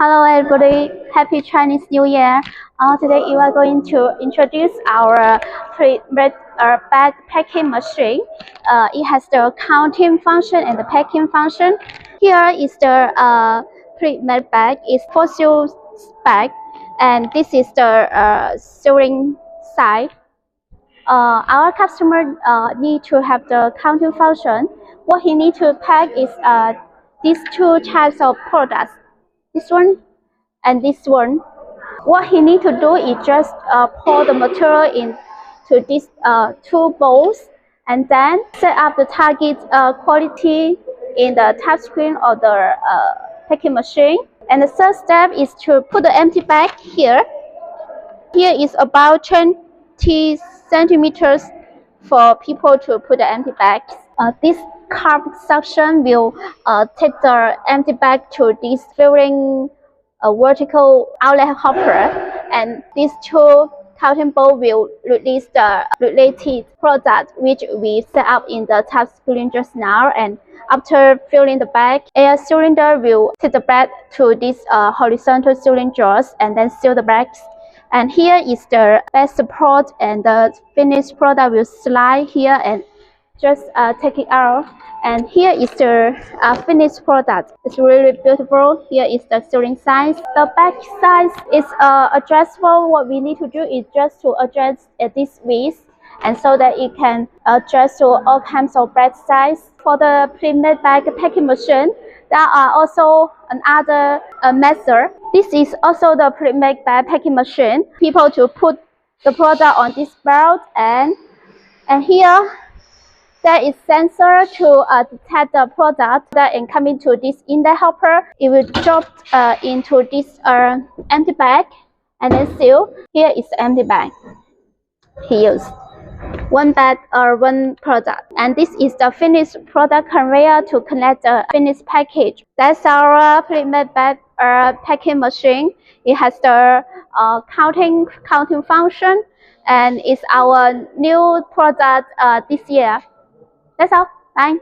Hello everybody, Happy Chinese New Year. Today we are going to introduce our pre-made bag packing machine. It has the counting function and the packing function. Here is the pre-made bag. It's fossil bag, and this is the sewing side. Our customer need to have the counting function. What he need to pack is these two types of products. This one and this one. What he need to do is just pour the material into these two bowls and then set up the target quality in the touch screen of the packing machine. And the third step is to put the empty bag here. Here is about 20 centimeters for people to put the empty bags. This carved section will take the empty bag to this filling vertical outlet hopper, and these two counting bowl will release the related product which we set up in the touch screen just now. And after filling the bag, air cylinder will take the bag to this horizontal sealing jaws and then seal the bags. And here is the bag support, and the finished product will slide here and just take it out. And here is the finished product. It's really beautiful. Here is the sewing size. The back size is adjustable. What we need to do is just to adjust this width, and so that it can adjust to all kinds of bag size. For the pre-made bag packing machine, there are also another method. This is also the pre-made bag packing machine. People to put the product on this belt, and here there is sensor to detect the product that is coming to this inlet hopper. It will drop into this empty bag and then seal. Here is the empty bag. He used one bag or one product, and this is the finished product conveyor to connect the finished package. That's our pre-made bag packing machine. It has the counting function, and it's our new product this year. That's all. Bye.